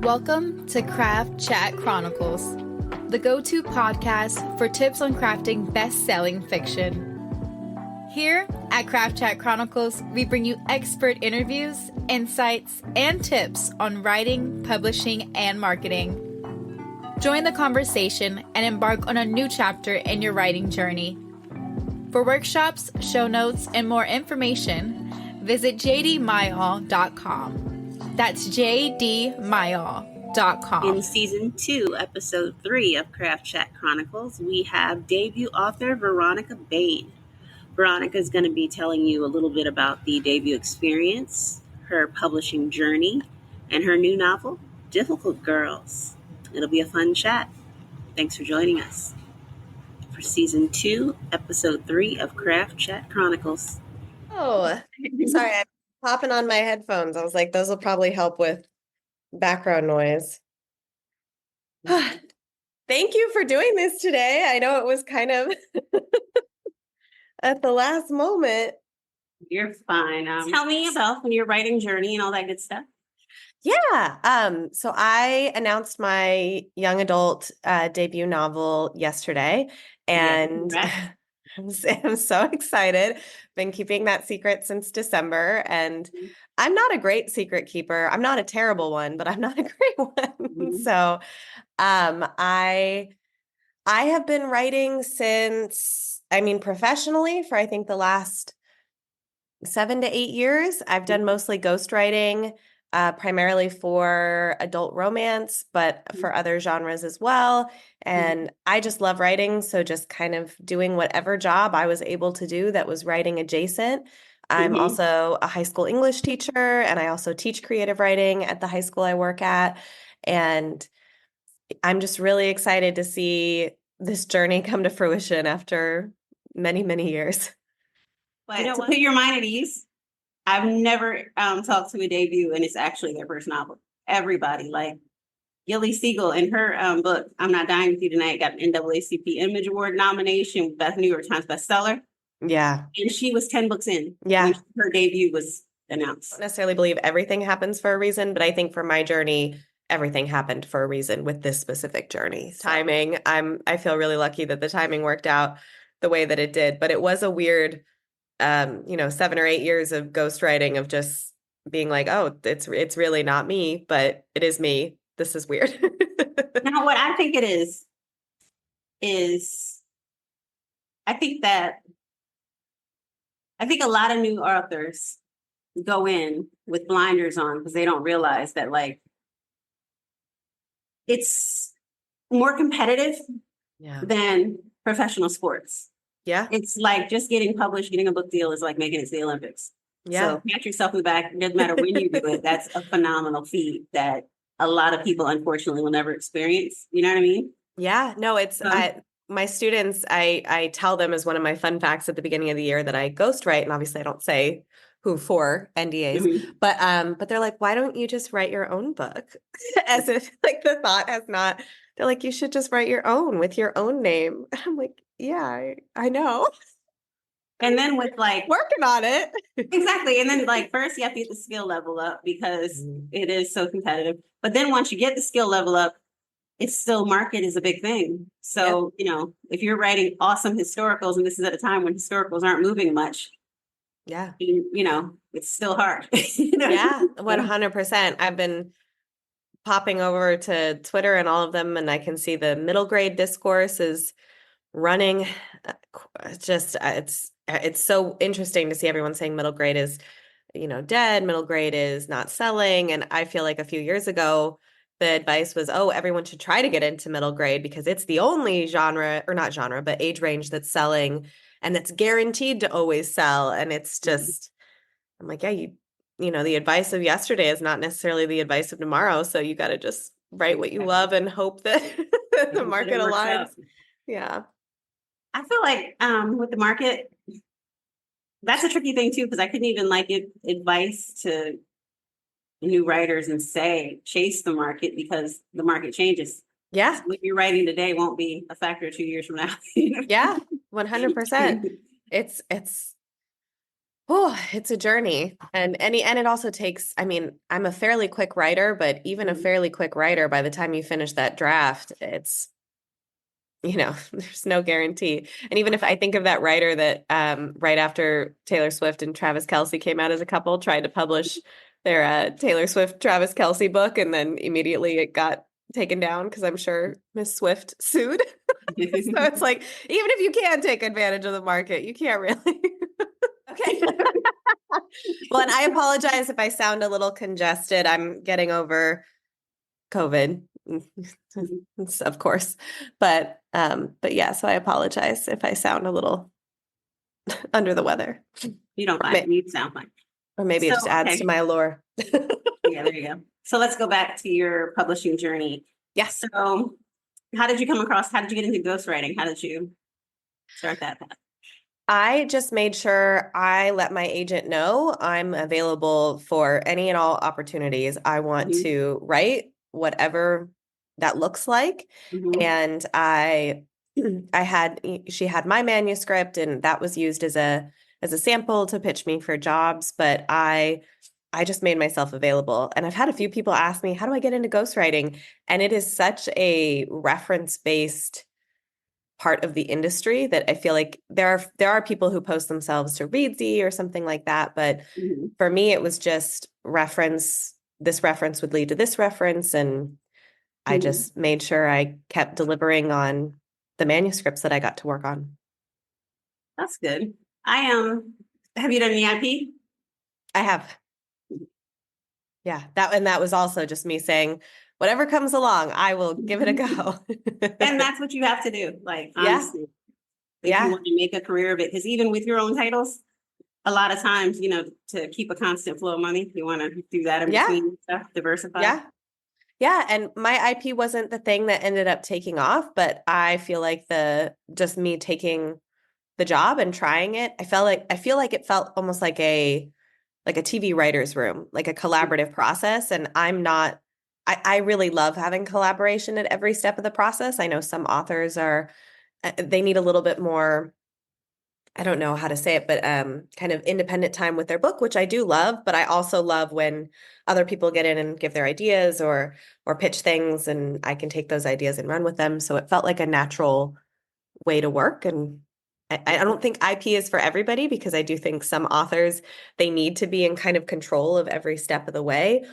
Welcome to Craft Chat Chronicles, the go-to podcast for tips on crafting best-selling fiction. Here at Craft Chat Chronicles, we bring you expert interviews, insights, and tips on writing, publishing, and marketing. Join the conversation and embark on a new chapter in your writing journey. For workshops, show notes, and more information, visit jdmayall.com. That's jdmayall.com. In Season 2, Episode 3 of Craft Chat Chronicles, we have debut author Veronica Bane. Veronica is going to be telling you a little bit about the debut experience, her publishing journey, and her new novel, Difficult Girls. It'll be a fun chat. Thanks for joining us for Season 2, Episode 3 of Craft Chat Chronicles. Oh, sorry, I'm popping on my headphones. I was like, those will probably help with background noise. Thank you for doing this today. I know it was kind of at the last moment. You're fine. Tell me about your writing journey and all that good stuff. Yeah. So I announced my young adult debut novel yesterday, and Yeah, I'm so excited. Been keeping that secret since December, and I'm not a great secret keeper. I'm not a terrible one, but I'm not a great one. Mm-hmm. So, I have been writing since, professionally for I think the last 7 to 8 years. I've done mostly ghostwriting, primarily for adult romance, but for other genres as well. And I just love writing. So just kind of doing whatever job I was able to do that was writing adjacent. I'm also a high school English teacher, and I also teach creative writing at the high school I work at. And I'm just really excited to see this journey come to fruition after many, many years. But to put your mind at ease, I've never talked to a debut and it's actually their first novel. Everybody, like Gilly Siegel in her book, I'm Not Dying With You Tonight, got an NAACP Image Award nomination, Best New York Times bestseller. Yeah. And she was 10 books in when her debut was announced. I don't necessarily believe everything happens for a reason, but I think for my journey, everything happened for a reason with this specific journey. Timing, I feel really lucky that the timing worked out the way that it did, but it was a weird 7 or 8 years of ghostwriting, of just being like, oh, it's really not me, but it is me. This is weird. Now, what I think it is I think a lot of new authors go in with blinders on because they don't realize that, like, it's more competitive than professional sports. Yeah. It's like just getting published, getting a book deal is like making it to the Olympics. Yeah. So pat yourself in the back. It doesn't matter when you do it. That's a phenomenal feat that a lot of people, unfortunately, will never experience. You know what I mean? Yeah. No, it's my students, I tell them as one of my fun facts at the beginning of the year that I ghostwrite, and obviously I don't say who for NDAs, but they're like, why don't you just write your own book? As if like the thought has not, they're like, you should just write your own with your own name. And I'm like, yeah, I know. And then with like working on it. Exactly. And then like first you have to get the skill level up because it is so competitive. But then once you get the skill level up, it's still market is a big thing. So, if you're writing awesome historicals, and this is at a time when historicals aren't moving much. Yeah. It's still hard. Yeah, 100%. I've been popping over to Twitter and all of them, and I can see the middle grade discourse is running. It's so interesting to see everyone saying middle grade is, dead. Middle grade is not selling. And I feel like a few years ago, the advice was, oh, everyone should try to get into middle grade because it's the only but age range that's selling and that's guaranteed to always sell. And it's just, I'm like, yeah, the advice of yesterday is not necessarily the advice of tomorrow. So you got to just write what you love and hope that the market aligns. Yeah. I feel like with the market, that's a tricky thing too, because I couldn't even give advice to new writers and say chase the market because the market changes. Yeah. So what you're writing today won't be a factor 2 years from now. Yeah, 100%. It's Oh, it's a journey. And it also takes, I mean, I'm a fairly quick writer, but even a Mhm. fairly quick writer, by the time you finish that draft, it's, there's no guarantee. And even if I think of that writer that right after Taylor Swift and Travis Kelce came out as a couple, tried to publish their Taylor Swift Travis Kelce book, and then immediately it got taken down because I'm sure Miss Swift sued. So it's like, even if you can take advantage of the market, you can't really. Okay. Well, and I apologize if I sound a little congested. I'm getting over COVID, of course. But yeah, so I apologize if I sound a little under the weather. You don't Or, mind. You sound fine. or maybe it So, just adds to okay. my allure. Yeah, there you go. So let's go back to your publishing journey. Yeah. So how did you get into ghostwriting? How did you start that path? I just made sure I let my agent know I'm available for any and all opportunities. I want Mhm. to write whatever that looks like. Mhm. And she had my manuscript, and that was used as a sample to pitch me for jobs, but I just made myself available. And I've had a few people ask me, how do I get into ghostwriting? And it is such a reference-based part of the industry that I feel like there are people who post themselves to Readsy or something like that. But Mhm. for me, it was just this reference would lead to this reference. And I Mhm. just made sure I kept delivering on the manuscripts that I got to work on. That's good. I have you done any IP? I have. Yeah. That was also just me saying, whatever comes along, I will give it a go. And that's what you have to do. Like, Yeah. honestly, if you Yeah. want to make a career of it, because even with your own titles, a lot of times, to keep a constant flow of money, you want to do that in Yeah. between stuff, diversify. Yeah. Yeah, and my IP wasn't the thing that ended up taking off, but I feel like the just me taking the job and trying it, I feel like it felt almost like a TV writer's room, like a collaborative process. And I really love having collaboration at every step of the process. I know some authors they need a little bit more, I don't know how to say it, but kind of independent time with their book, which I do love. But I also love when other people get in and give their ideas or pitch things, and I can take those ideas and run with them. So it felt like a natural way to work. And I don't think IP is for everybody, because I do think some authors, they need to be in kind of control of every step of the way.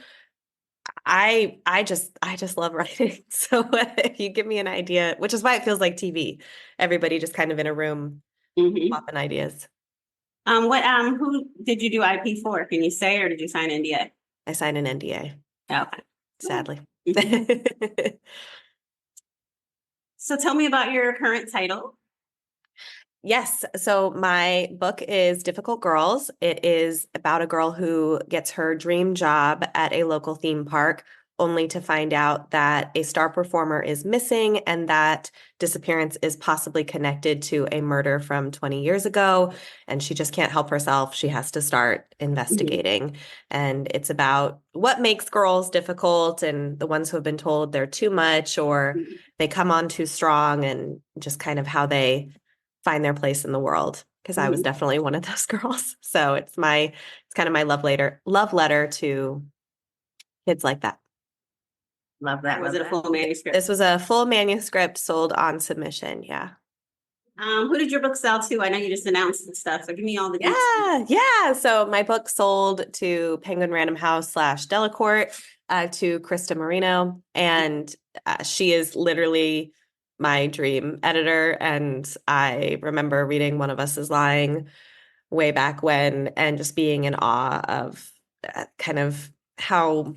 I just love writing. So if you give me an idea, which is why it feels like TV, everybody just kind of in a room Hmm. popping ideas. Who did you do IP for? Can you say, or did you sign NDA? I signed an NDA, Okay. sadly. So tell me about your current title. Yes. So my book is Difficult Girls. It is about a girl who gets her dream job at a local theme park, only to find out that a star performer is missing and that disappearance is possibly connected to a murder from 20 years ago. And she just can't help herself. She has to start Mhm. investigating. And it's about what makes girls difficult, and the ones who have been told they're too much or they come on too strong, and just kind of how they find their place in the world, because I was Mhm. definitely one of those girls. So it's kind of my love letter to kids like that. Love that. Was it a full manuscript? This was a full manuscript sold on submission. Yeah. Who did your book sell to? I know you just announced and stuff, so give me all the details. Yeah. Yeah. So my book sold to Penguin Random House / Delacorte, to Krista Marino. And she is literally my dream editor. And I remember reading One of Us is Lying way back when, and just being in awe of kind of how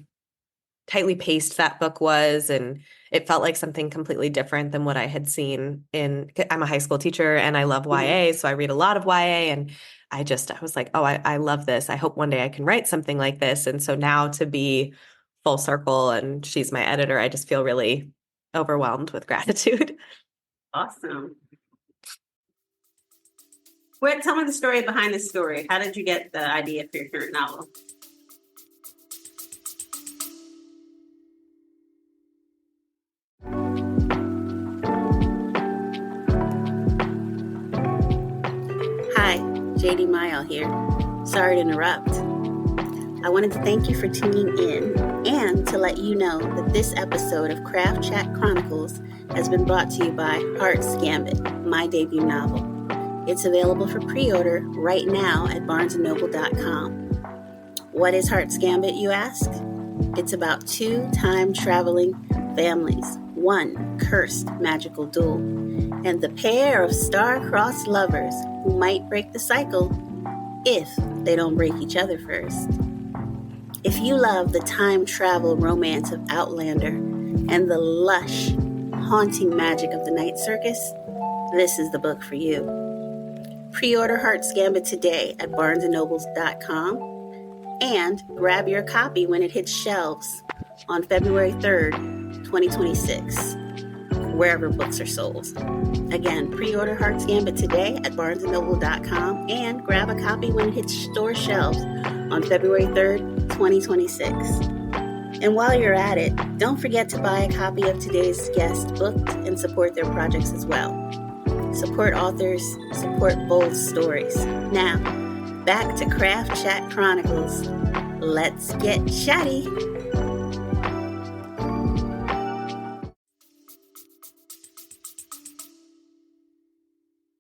tightly paced that book was. And it felt like something completely different than what I had seen I'm a high school teacher and I love Mhm. YA. So I read a lot of YA, and I was like, oh, I love this. I hope one day I can write something like this. And so now to be full circle and she's my editor, I just feel really overwhelmed with gratitude. Awesome. Tell me the story behind this story. How did you get the idea for your current novel? Hi, JD Mile here. Sorry to interrupt. I wanted to thank you for tuning in and to let you know that this episode of Craft Chat Chronicles has been brought to you by Heart's Gambit, my debut novel. It's available for pre-order right now at barnesandnoble.com. What is Heart's Gambit, you ask? It's about two time-traveling families, one cursed magical duel, and the pair of star-crossed lovers who might break the cycle if they don't break each other first. If you love the time travel romance of Outlander and the lush, haunting magic of the night circus, this is the book for you. Pre-order Heart's Gambit today at barnesandnobles.com and grab your copy when it hits shelves on February 3rd, 2026, wherever books are sold. Again, pre-order Heart's Gambit today at barnesandnoble.com and grab a copy when it hits store shelves on February 3rd, 2026. And while you're at it, don't forget to buy a copy of today's guest book and support their projects as well. Support authors, support bold stories. Now, back to Craft Chat Chronicles. Let's get chatty.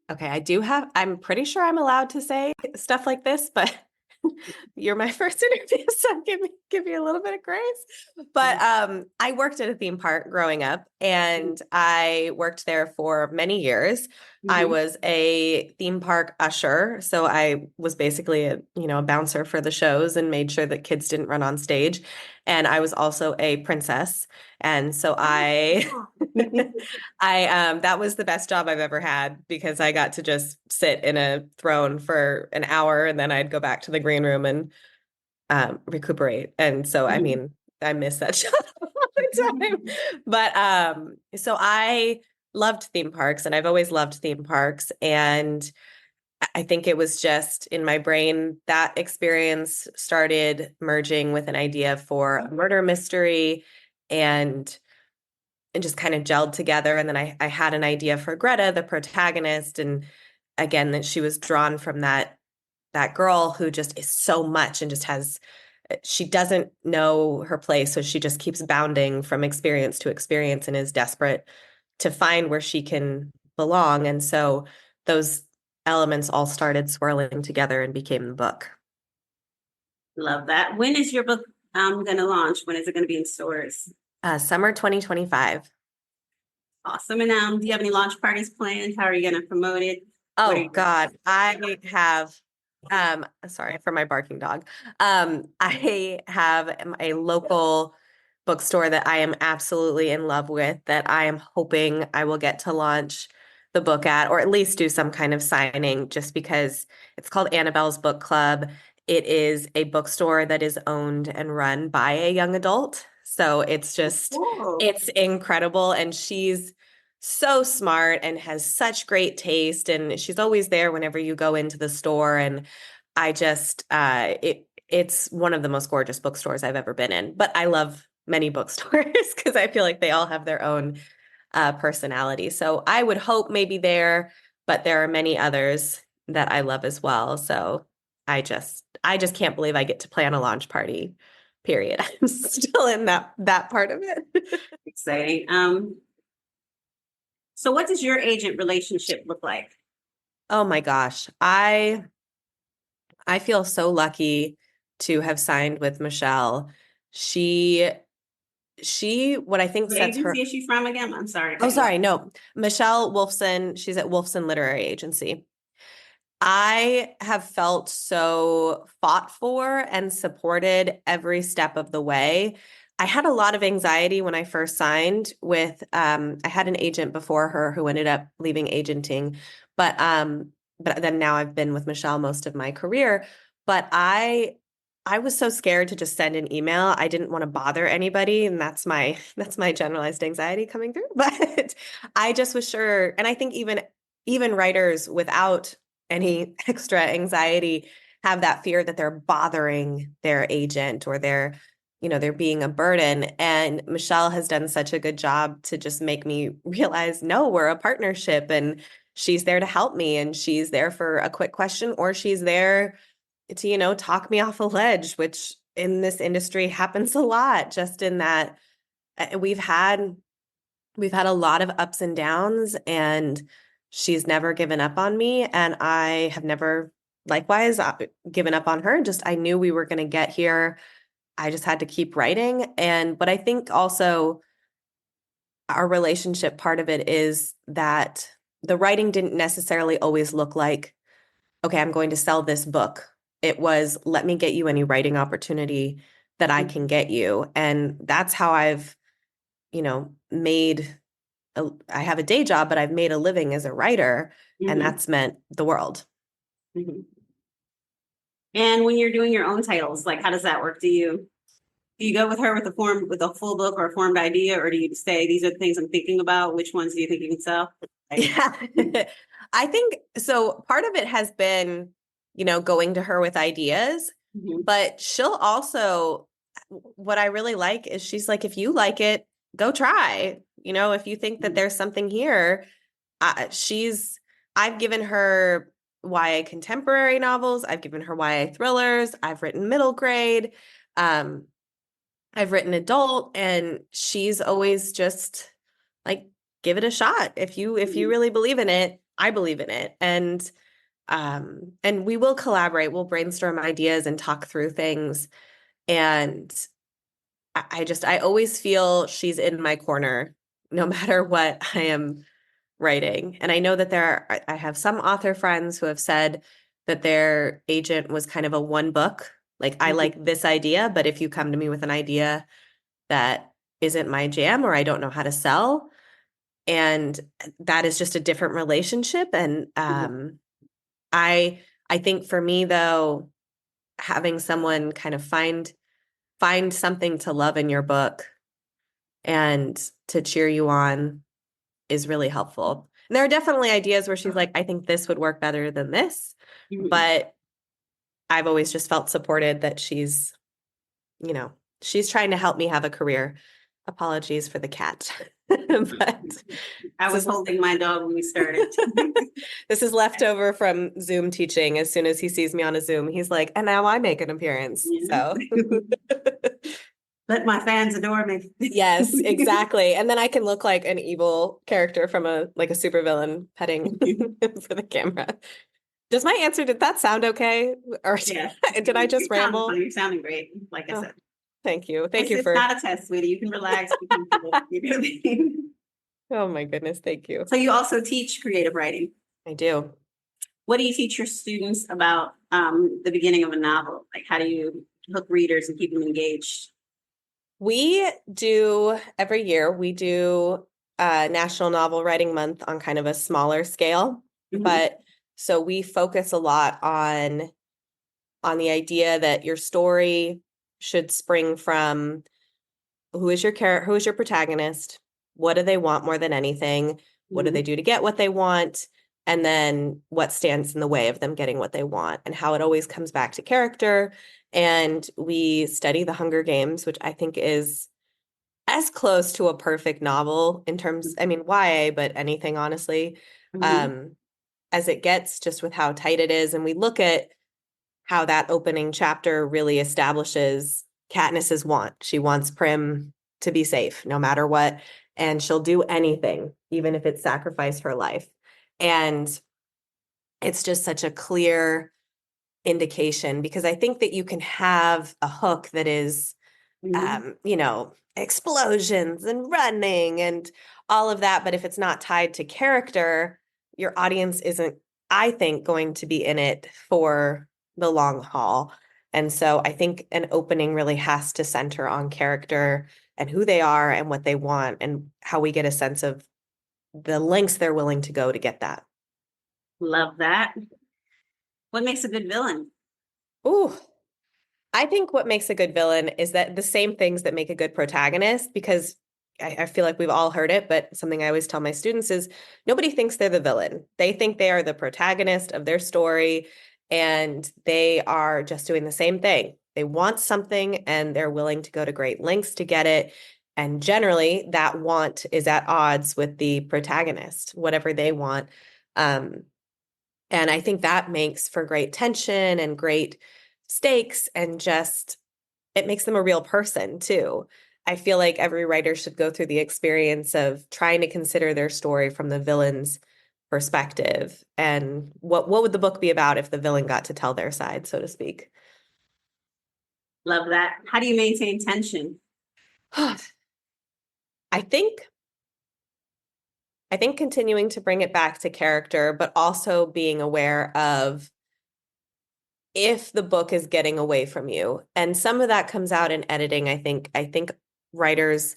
Okay, I'm pretty sure I'm allowed to say stuff like this, but you're my first interview, so give me a little bit of grace. But I worked at a theme park growing up, and I worked there for many years. I was a theme park usher, so I was basically a bouncer for the shows and made sure that kids didn't run on stage. And I was also a princess, and so I that was the best job I've ever had, because I got to just sit in a throne for an hour and then I'd go back to the green room and recuperate. And so, I mean, I miss that job all the time. But so I loved theme parks, and I've always loved theme parks. And I think it was just in my brain that experience started merging with an idea for a murder mystery, and just kind of gelled together. And then I had an idea for Greta, the protagonist. And again, that she was drawn from that girl who just is so much and just she doesn't know her place. So she just keeps bounding from experience to experience and is desperate to find where she can belong. And so those elements all started swirling together and became the book. Love that. When is your book going to launch? When is it going to be in stores? Summer 2025. Awesome. And do you have any launch parties planned? How are you going to promote it? Oh God, I have, sorry for my barking dog. I have a local bookstore that I am absolutely in love with, that I am hoping I will get to launch the book at, or at least do some kind of signing, just because it's called Annabelle's Book Club. It is a bookstore that is owned and run by a young adult. So it's just, it's incredible. And she's so smart and has such great taste. And she's always there whenever you go into the store. And I just, it's one of the most gorgeous bookstores I've ever been in. But I love many bookstores because I feel like they all have their own personality. So I would hope maybe there, but there are many others that I love as well. So I just can't believe I get to plan a launch party, period. I'm still in that part of it. Exciting. So what does your agent relationship look like? Oh my gosh. I feel so lucky to have signed with Michelle. She what I think sets her. Agency is she from again? I'm sorry. Oh, sorry. No, Michelle Wolfson. She's at Wolfson Literary Agency. I have felt so fought for and supported every step of the way. I had a lot of anxiety when I first signed with, I had an agent before her who ended up leaving agenting, but then now I've been with Michelle most of my career. But I was so scared to just send an email. I didn't want to bother anybody, and that's my generalized anxiety coming through. But I just was sure, and I think even writers without any extra anxiety have that fear that they're bothering their agent, or they're being a burden. And Michelle has done such a good job to just make me realize, no, we're a partnership, and she's there to help me, and she's there for a quick question, or she's there to, talk me off a ledge, which in this industry happens a lot, just in that we've had a lot of ups and downs, and she's never given up on me. And I have never likewise given up on her. Just, I knew we were going to get here. I just had to keep writing. But I think also our relationship, part of it is that the writing didn't necessarily always look like, okay, I'm going to sell this book. It was, let me get you any writing opportunity that I can get you. And that's how I've, I have a day job, but I've made a living as a writer, and that's meant the world. Mm-hmm. And when you're doing your own titles, like, how does that work? Do you go with her with a full book or a formed idea, or do you say, these are the things I'm thinking about? Which ones do you think you can sell? Yeah. I think so. Part of it has been, going to her with ideas, but she'll also, what I really like is she's like, if you like it, go try. If you think that there's something here, I've given her YA contemporary novels. I've given her YA thrillers. I've written middle grade. I've written adult, and she's always just like, give it a shot. If you really believe in it, I believe in it. And we will collaborate. We'll brainstorm ideas and talk through things. And I always feel she's in my corner, no matter what I am writing. And I know that I have some author friends who have said that their agent was kind of a one book. Like, I like this idea, but if you come to me with an idea that isn't my jam, or I don't know how to sell, and that is just a different relationship. And I think for me, though, having someone kind of find something to love in your book and to cheer you on is really helpful. And there are definitely ideas where she's like, I think this would work better than this. But I've always just felt supported that she's trying to help me have a career. Apologies for the cat. But I was holding my dog when we started. This is leftover from Zoom teaching. As soon as he sees me on a Zoom, he's like, and now I make an appearance. So let my fans adore me. Yes, exactly. And then I can look like an evil character from a supervillain petting for the camera. Does my answer, did that sound okay? Or did I just ramble? You're sounding great. Like I said. Thank you. It's not a test, sweetie. You can relax. Oh my goodness. Thank you. So you also teach creative writing. I do. What do you teach your students about the beginning of a novel? Like, how do you hook readers and keep them engaged? We do, every year, we do National Novel Writing Month on kind of a smaller scale. But so we focus a lot on the idea that your story should spring from who is your protagonist, what do they want more than anything, what do they do to get what they want, and then what stands in the way of them getting what they want, and how it always comes back to character. And we study the Hunger Games, which I think is as close to a perfect novel in terms, YA, but anything, honestly, as it gets, just with how tight it is. And we look at how that opening chapter really establishes Katniss's want. She wants Prim to be safe no matter what, and she'll do anything, even if it sacrificed her life. And it's just such a clear indication, because I think that you can have a hook that is, explosions and running and all of that, but if it's not tied to character, your audience isn't, I think, going to be in it for the long haul. And so I think an opening really has to center on character and who they are and what they want, and how we get a sense of the lengths they're willing to go to get that. Love that. What makes a good villain? Ooh, I think what makes a good villain is that the same things that make a good protagonist, because I feel like we've all heard it, but something I always tell my students is nobody thinks they're the villain. They think they are the protagonist of their story, and they are just doing the same thing. They want something and they're willing to go to great lengths to get it. And generally that want is at odds with the protagonist, whatever they want. And I think that makes for great tension and great stakes, and just it makes them a real person too. I feel like every writer should go through the experience of trying to consider their story from the villain's perspective. And what would the book be about if the villain got to tell their side, so to speak? Love that. How do you maintain tension? I think continuing to bring it back to character, but also being aware of if the book is getting away from you. And some of that comes out in editing. I think writers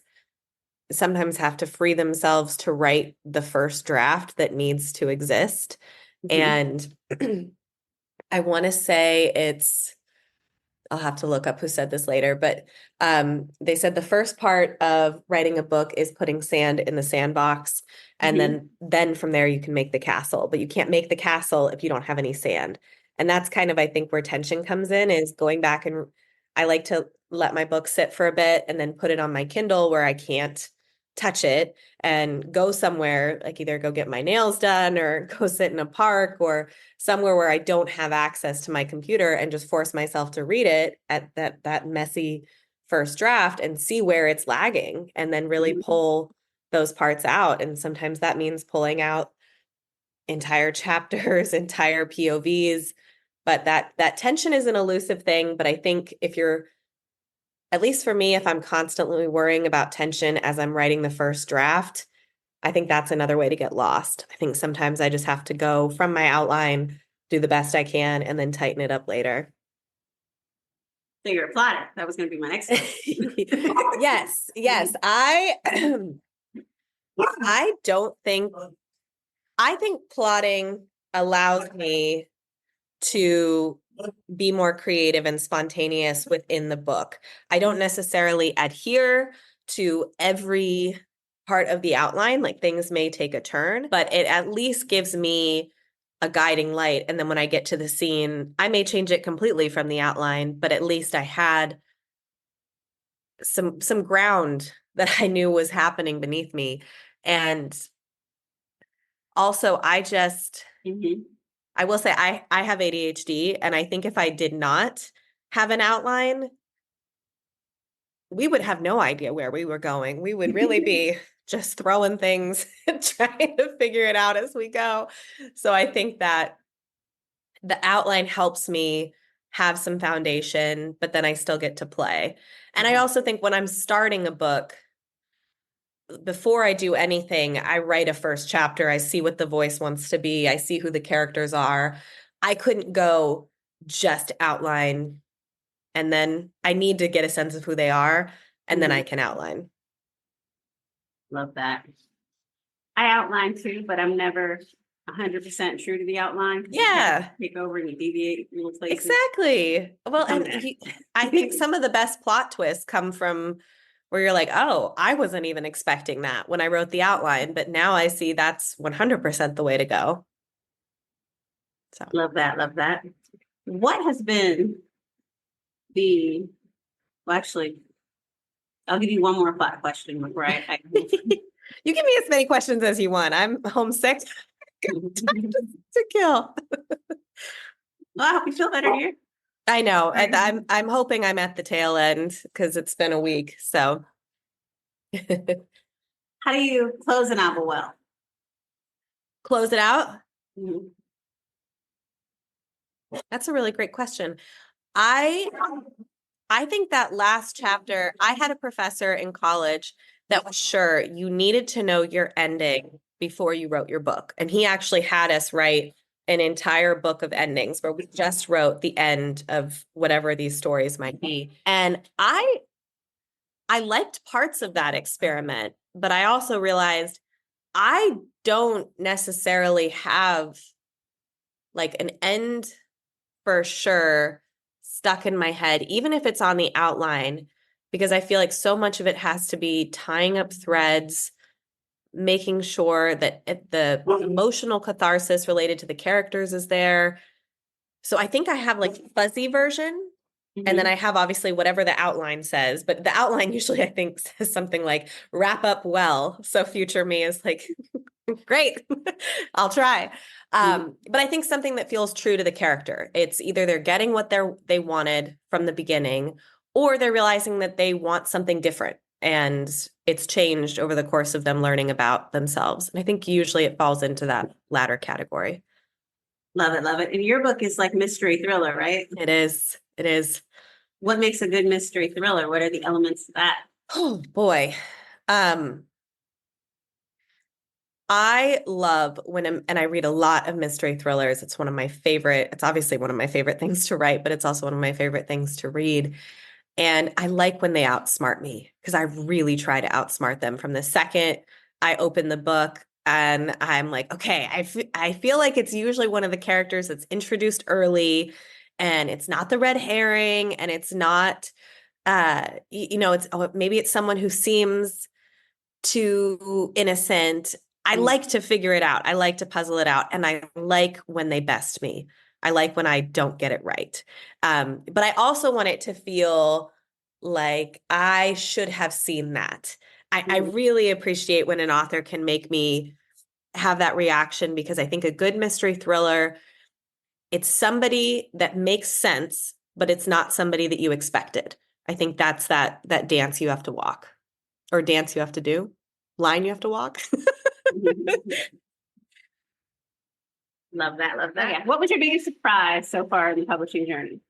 sometimes have to free themselves to write the first draft that needs to exist. And I want to say I'll have to look up who said this later, but they said the first part of writing a book is putting sand in the sandbox, and then from there you can make the castle, but you can't make the castle if you don't have any sand. And that's kind of, I think, where tension comes in, is going back, and I like to let my book sit for a bit and then put it on my Kindle where I can't touch it, and go somewhere, like either go get my nails done or go sit in a park or somewhere where I don't have access to my computer, and just force myself to read it at that messy first draft and see where it's lagging, and then really pull those parts out. And sometimes that means pulling out entire chapters, entire POVs. But that tension is an elusive thing. But I think if you're, at least for me, if I'm constantly worrying about tension as I'm writing the first draft, I think that's another way to get lost. I think sometimes I just have to go from my outline, do the best I can, and then tighten it up later. So you're a plotter. That was going to be my next question. Yes. I think plotting allows me to be more creative and spontaneous within the book. I don't necessarily adhere to every part of the outline, like things may take a turn, but it at least gives me a guiding light. And then when I get to the scene, I may change it completely from the outline, but at least I had some ground that I knew was happening beneath me. And also, I will say I have ADHD, and I think if I did not have an outline, we would have no idea where we were going. We would really be just throwing things and trying to figure it out as we go. So I think that the outline helps me have some foundation, but then I still get to play. And I also think when I'm starting a book, before I do anything, I write a first chapter. I see what the voice wants to be. I see who the characters are. I couldn't go just outline, and then I need to get a sense of who they are, and then I can outline. Love that. I outline too, but I'm never 100% true to the outline. Yeah. Take over and you deviate little places. Exactly. Well, and I think some of the best plot twists come from where you're like, oh, I wasn't even expecting that when I wrote the outline, but now I see that's 100% the way to go. So love that. What has been actually, I'll give you one more plot question before I you give me as many questions as you want. I'm homesick. Time to kill. Well, I hope you feel better here. I know. I'm hoping I'm at the tail end because it's been a week. So how do you close a novel well? Close it out? That's a really great question. I think that last chapter, I had a professor in college that was sure you needed to know your ending before you wrote your book. And he actually had us write an entire book of endings where we just wrote the end of whatever these stories might be. And I liked parts of that experiment, but I also realized I don't necessarily have like an end for sure stuck in my head, even if it's on the outline, because I feel like so much of it has to be tying up threads, making sure that the emotional catharsis related to the characters is there. So I think I have like a fuzzy version And then I have obviously whatever the outline says, but the outline usually I think says something like wrap up well. So future me is like, great, I'll try. But I think something that feels true to the character. It's either they're getting what they wanted from the beginning, or they're realizing that they want something different. And it's changed over the course of them learning about themselves. And I think usually it falls into that latter category. Love it, love it. And your book is like mystery thriller, right? It is. It is. What makes a good mystery thriller? What are the elements of that? Oh boy. I love and I read a lot of mystery thrillers. It's obviously one of my favorite things to write, but it's also one of my favorite things to read. And I like when they outsmart me because I really try to outsmart them from the second I open the book. And I'm like, okay, I feel like it's usually one of the characters that's introduced early, and it's not the red herring, and it's not, maybe it's someone who seems too innocent. I like to figure it out. I like to puzzle it out. And I like when they best me. I like when I don't get it right. But I also want it to feel like I should have seen that. I really appreciate when an author can make me have that reaction, because I think a good mystery thriller, it's somebody that makes sense, but it's not somebody that you expected. I think that's that dance you have to walk, or dance you have to do, line you have to walk. Love that, love that. Okay. What was your biggest surprise so far in the publishing journey?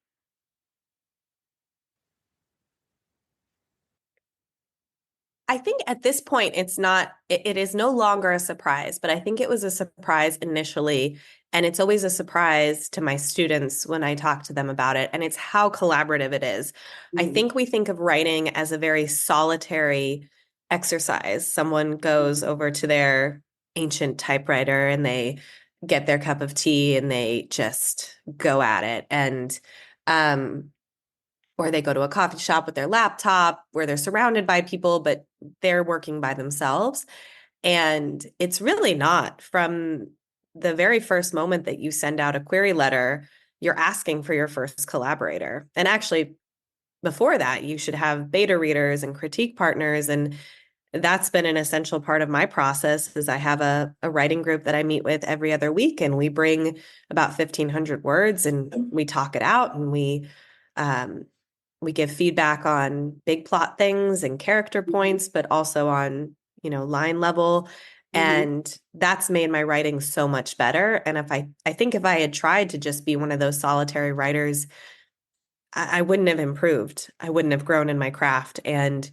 I think at this point, it is no longer a surprise, but I think it was a surprise initially. And it's always a surprise to my students when I talk to them about it. And it's how collaborative it is. I think we think of writing as a very solitary exercise. Someone goes over to their ancient typewriter and they get their cup of tea and they just go at it. And, or they go to a coffee shop with their laptop where they're surrounded by people, but they're working by themselves. And it's really not. From the very first moment that you send out a query letter, you're asking for your first collaborator. And actually, before that, you should have beta readers and critique partners. And that's been an essential part of my process. Is I have a writing group that I meet with every other week, and we bring about 1,500 words and we talk it out, and we give feedback on big plot things and character points, but also on, line level. And that's made my writing so much better. And I think if I had tried to just be one of those solitary writers, I wouldn't have improved. I wouldn't have grown in my craft. And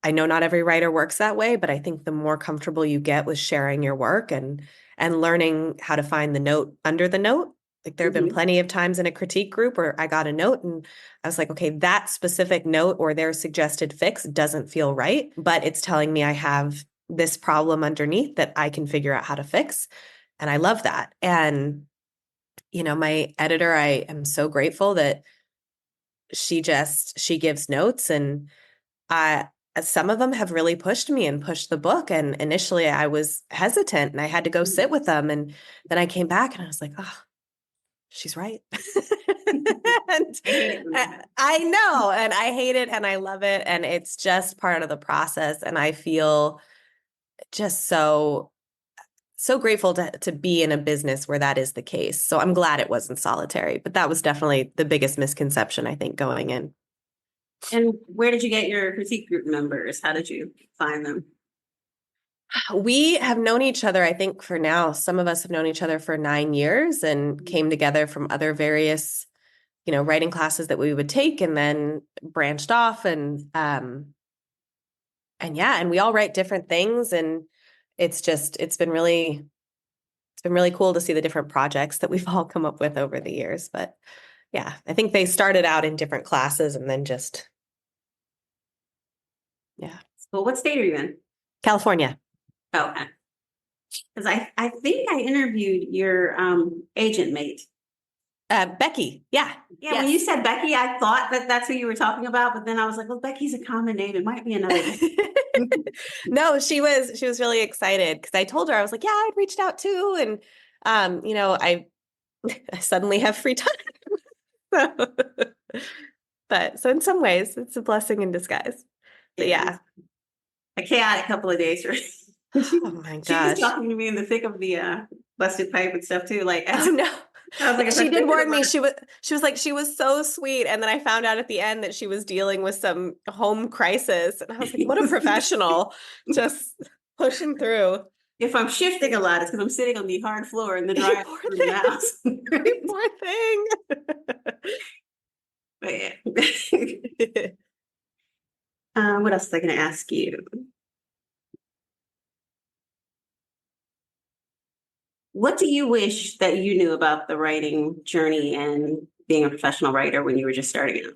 I know not every writer works that way, but I think the more comfortable you get with sharing your work and learning how to find the note under the note. Like there have been plenty of times in a critique group where I got a note and I was like, okay, that specific note or their suggested fix doesn't feel right, but it's telling me I have this problem underneath that I can figure out how to fix. And I love that. And, my editor, I am so grateful that she gives notes, and some of them have really pushed me and pushed the book. And initially I was hesitant and I had to go sit with them. And then I came back and I was like, oh, she's right. And I know, and I hate it and I love it. And it's just part of the process. And I feel just so grateful to be in a business where that is the case. So I'm glad it wasn't solitary, but that was definitely the biggest misconception, I think, going in. And where did you get your critique group members? How did you find them? We have known each other, I think for now, some of us have known each other for 9 years and came together from other various, writing classes that we would take, and then branched off and we all write different things. And it's been really cool to see the different projects that we've all come up with over the years. But yeah, I think they started out in different classes and then just, yeah. Well, what state are you in? California. Oh, okay. Because I think I interviewed your agent mate. Becky. Yeah. Yeah. Yes. When you said Becky, I thought that's who you were talking about, but then I was like, well, Becky's a common name. It might be another. No, she was really excited because I told her, I was like, yeah, I'd reached out too. And, I suddenly have free time. But so in some ways, it's a blessing in disguise. But yeah. A chaotic couple of days. She Oh my she was gosh. talking to me in the thick of the busted pipe and stuff too. Like, Oh no. I was like, if I She did think warn me. about She was so sweet. And then I found out at the end that she was dealing with some home crisis. And I was like, what a professional, just pushing through. if I'm shifting a lot, it's because I'm sitting on the hard floor in the dry Poor room in the thing. house. Poor thing. But yeah. What else was I going to ask you? What do you wish that you knew about the writing journey and being a professional writer when you were just starting out?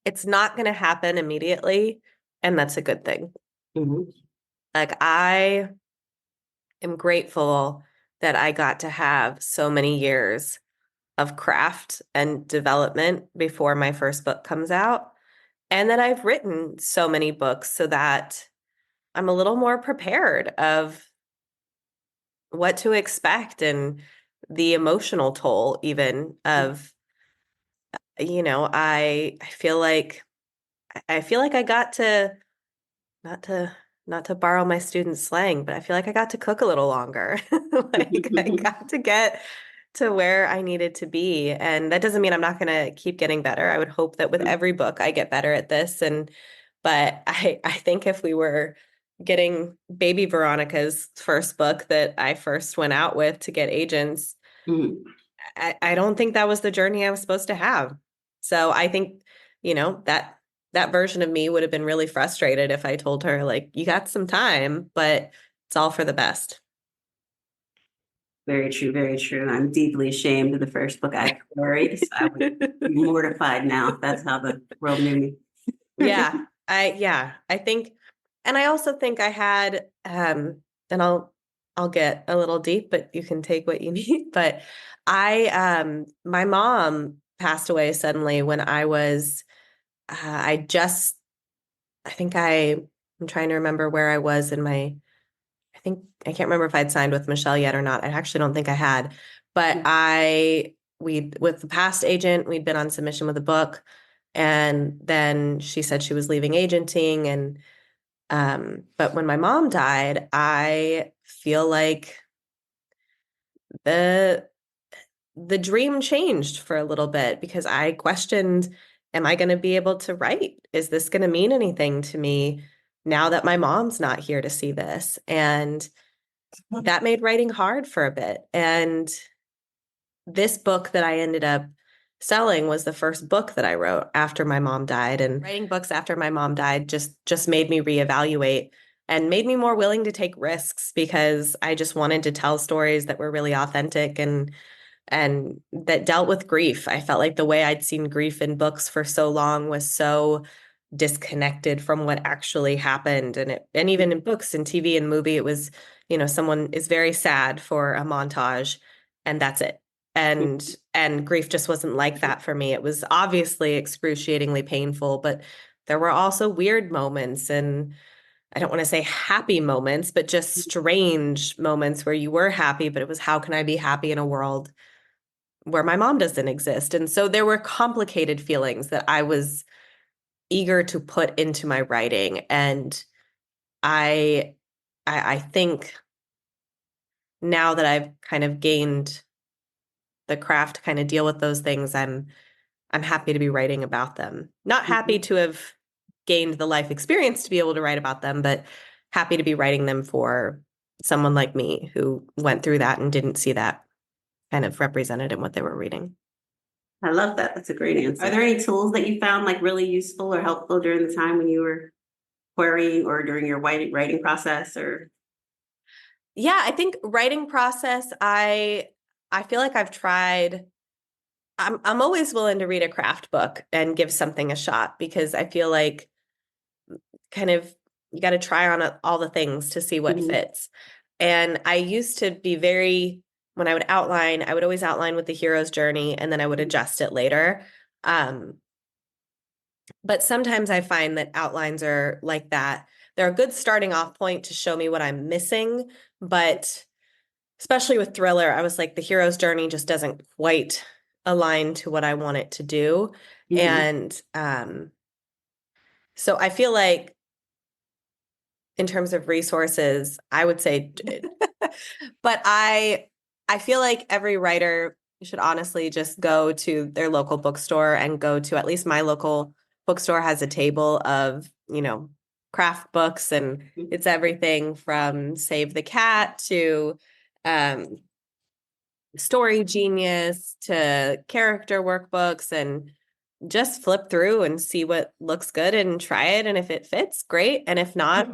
It's not going to happen immediately, and that's a good thing. Mm-hmm. Like, I am grateful that I got to have so many years of craft and development before my first book comes out, and that I've written so many books so that I'm a little more prepared of what to expect and the emotional toll even of, I feel like I got to not to not to borrow my students' slang, but I feel like I got to cook a little longer. Like I got to get to where I needed to be. And that doesn't mean I'm not going to keep getting better. I would hope that with every book I get better at this. But I think if we were getting baby Veronica's first book that I first went out with to get agents, Mm-hmm. I don't think that was the journey I was supposed to have. So I think, that version of me would have been really frustrated if I told her, like, you got some time, but it's all for the best. Very true, very true. I'm deeply ashamed of the first book I carried. So I would be mortified now if that's how the world knew me. I think, and I also think I had, and I'll get a little deep, but you can take what you need. But my mom passed away suddenly when I was, I just, I think I'm trying to remember where I was in my, I can't remember if I'd signed with Michelle yet or not. I actually don't think I had, but with the past agent, we'd been on submission with a book. And then she said she was leaving agenting. But when my mom died, I feel like the dream changed for a little bit because I questioned, am I going to be able to write? Is this going to mean anything to me now that my mom's not here to see this? And that made writing hard for a bit. And this book that I ended up selling was the first book that I wrote after my mom died. And writing books after my mom died just made me reevaluate and made me more willing to take risks because I just wanted to tell stories that were really authentic and that dealt with grief. I felt like the way I'd seen grief in books for so long was so disconnected from what actually happened. And even in books and TV and movie, it was, someone is very sad for a montage and that's it. And grief just wasn't like that for me. It was obviously excruciatingly painful, but there were also weird moments and I don't want to say happy moments, but just strange moments where you were happy, but it was how can I be happy in a world where my mom doesn't exist? And so there were complicated feelings that I was eager to put into my writing. And I think now that I've kind of gained the craft to kind of deal with those things, I'm happy to be writing about them. Not happy to have gained the life experience to be able to write about them, but happy to be writing them for someone like me who went through that and didn't see that kind of represented in what they were reading. I love that. That's a great answer. Are there any tools that you found like really useful or helpful during the time when you were querying or during your writing process or? Yeah, I think writing process, I feel like I've tried. I'm always willing to read a craft book and give something a shot because I feel like kind of you got to try on all the things to see what fits. And I used to be when I would outline, I would always outline with the hero's journey and then I would adjust it later. But sometimes I find that outlines are like that. They're a good starting off point to show me what I'm missing, but especially with thriller, I was like, the hero's journey just doesn't quite align to what I want it to do. Mm-hmm. And so I feel like in terms of resources, I would say, but I feel like every writer should honestly just go to their local bookstore and go to, at least my local bookstore has a table of, craft books, and it's everything from Save the Cat to um, Story Genius to character workbooks, and just flip through and see what looks good and try it. And if it fits, great. And if not,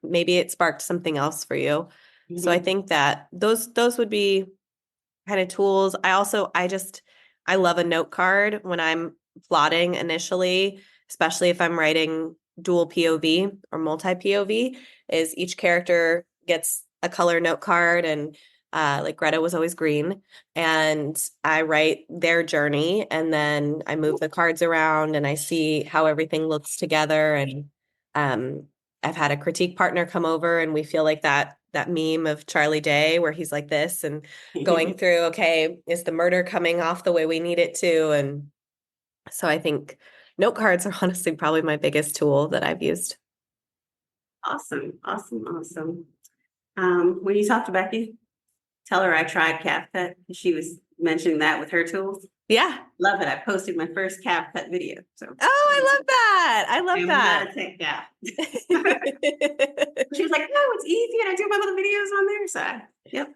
maybe it sparked something else for you. So I Mm-hmm. think that those would be kind of tools. I love a note card when I'm plotting initially, especially if I'm writing dual POV or multi POV, is each character gets a color note card, and like Greta was always green, and I write their journey, and then I move the cards around and I see how everything looks together. And um I've had a critique partner come over, and we feel like that meme of Charlie Day where he's like this and going through, okay, is the murder coming off the way we need it to? And so I think note cards are honestly probably my biggest tool that I've used. Awesome, awesome, awesome. When you talk to Becky, tell her I tried CapCut. She was mentioning that with her tools. Yeah. Love it. I posted my first CapCut video. So Oh, I love that. I love I'm that. not a tech gal. She was like, "No, it's easy," and I do my little videos on there. So, yep.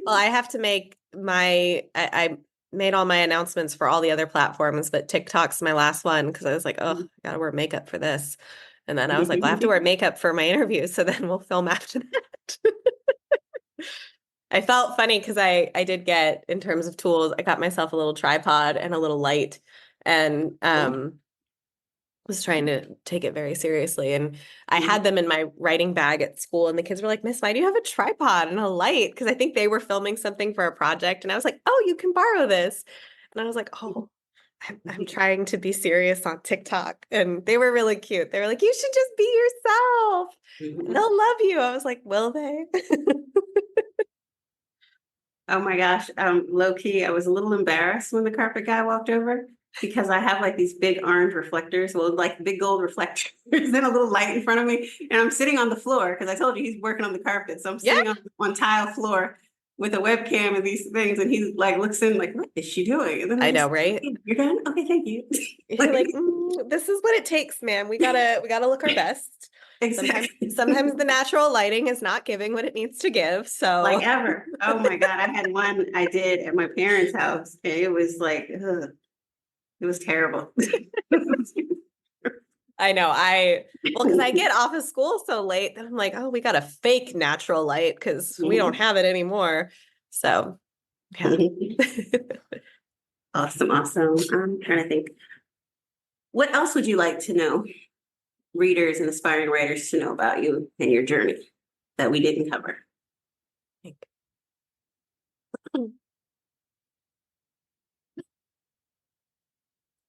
Well, I have to make I made all my announcements for all the other platforms, but TikTok's my last one because I was like, oh, I gotta wear makeup for this. And then I was like, well, I have to wear makeup for my interview, so then we'll film after that. I felt funny because I did get, in terms of tools, I got myself a little tripod and a little light, and was trying to take it very seriously. And I had them in my writing bag at school, and the kids were like, Miss, why do you have a tripod and a light? Because I think they were filming something for a project. And I was like, oh, you can borrow this. And I was like, oh, I'm trying to be serious on TikTok. And they were really cute. They were like, you should just be yourself. And they'll love you. I was like, will they? Oh my gosh. Low key, I was a little embarrassed when the carpet guy walked over because I have like these big orange reflectors, well, like big gold reflectors, and a little light in front of me. And I'm sitting on the floor because I told you he's working on the carpet. So I'm Yeah. sitting on tile floor with a webcam and these things. And he like looks in like, what is she doing? And then I know, right? You're done? Okay, thank you. You're like, this is what it takes, man. We gotta look our best. Exactly. Sometimes the natural lighting is not giving what it needs to give. So Like ever. Oh my God. I had one I did at my parents' house. And it was like, ugh, it was terrible. I know. Because I get off of school so late, then I'm like, oh, we got a fake natural light because we don't have it anymore. So yeah. Awesome, awesome. I'm trying to think. What else would you like to know, readers and aspiring writers, to know about you and your journey that we didn't cover?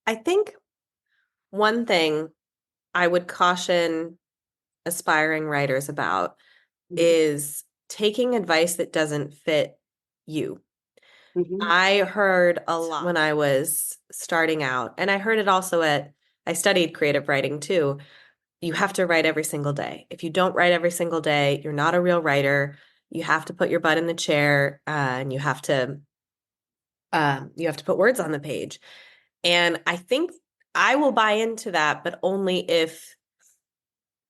I think one thing I would caution aspiring writers about is taking advice that doesn't fit you. I heard a lot when I was starting out, and I heard it also I studied creative writing too. You have to write every single day. If you don't write every single day, you're not a real writer. You have to put your butt in the chair, and you have to put words on the page. And I think I will buy into that, but only if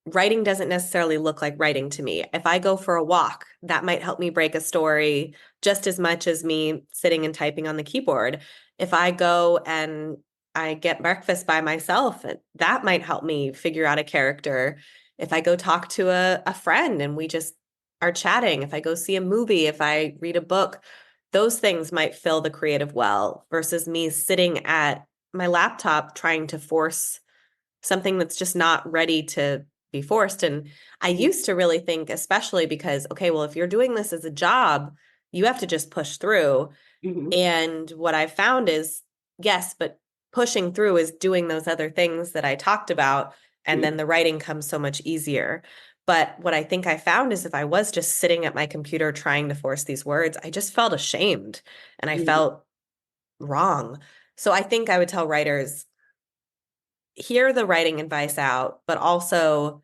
writing doesn't necessarily look like writing to me. If I go for a walk, that might help me break a story just as much as me sitting and typing on the keyboard. If I go and I get breakfast by myself, that might help me figure out a character. If I go talk to a friend and we just are chatting, if I go see a movie, if I read a book, those things might fill the creative well versus me sitting at my laptop trying to force something that's just not ready to be forced. And I used to really think, especially because, okay, well, if you're doing this as a job, you have to just push through. And what I found is, yes, but pushing through is doing those other things that I talked about. And then the writing comes so much easier. But what I think I found is if I was just sitting at my computer trying to force these words, I just felt ashamed and I felt wrong. So I think I would tell writers, hear the writing advice out, but also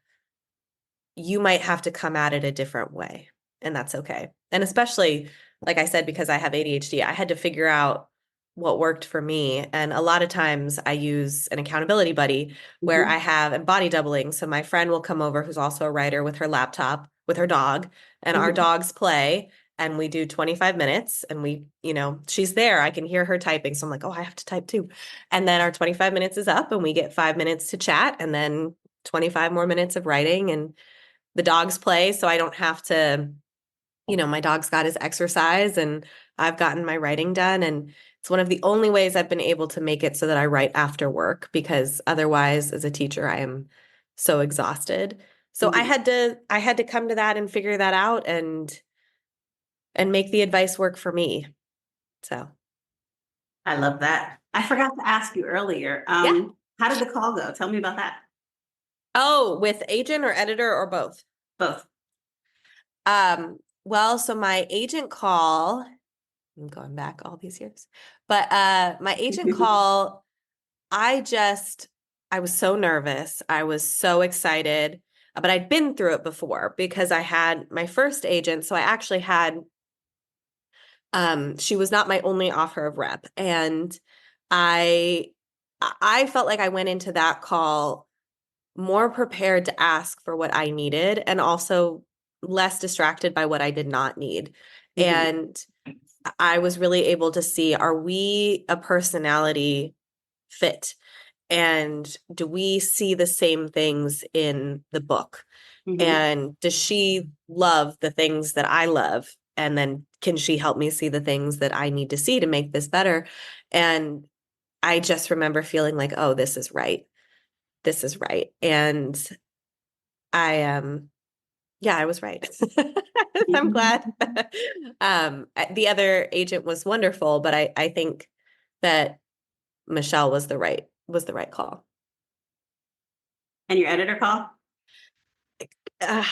you might have to come at it a different way, and that's okay. And especially, like I said, because I have ADHD, I had to figure out what worked for me. And a lot of times I use an accountability buddy where I have and body doubling. So my friend will come over who's also a writer with her laptop, with her dog, and our dogs play. And we do 25 minutes and she's there. I can hear her typing. So I'm like, oh, I have to type too. And then our 25 minutes is up and we get 5 minutes to chat and then 25 more minutes of writing, and the dogs play. So I don't have to, my dog's got his exercise and I've gotten my writing done. And it's one of the only ways I've been able to make it so that I write after work, because otherwise as a teacher, I am so exhausted. So I had to come to that and figure that out and make the advice work for me. So I love that. I forgot to ask you earlier. Yeah. How did the call go? Tell me about that. Oh, with agent or editor or both? Both. Well, so my agent call, I'm going back all these years, but my agent call, I was so nervous. I was so excited, but I'd been through it before because I had my first agent. So I actually had, she was not my only offer of rep. And I felt like I went into that call more prepared to ask for what I needed and also less distracted by what I did not need. And I was really able to see, are we a personality fit? And do we see the same things in the book? And does she love the things that I love? And then can she help me see the things that I need to see to make this better? And I just remember feeling like, oh, this is right. This is right. And I I was right. I'm glad. The other agent was wonderful, but I think that Michelle was the right call. And your editor call? I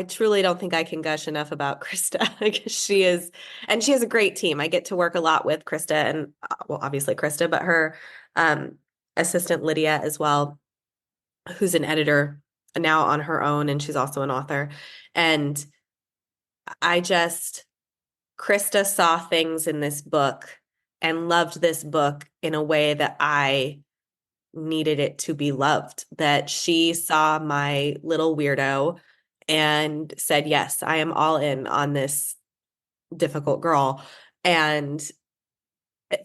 truly don't think I can gush enough about Krista because she has a great team. I get to work a lot with Krista and obviously Krista, but her assistant Lydia as well, who's an editor now on her own, and she's also an author. And Krista saw things in this book and loved this book in a way that I needed it to be loved, that she saw my little weirdo and said, yes, I am all in on this difficult girl. And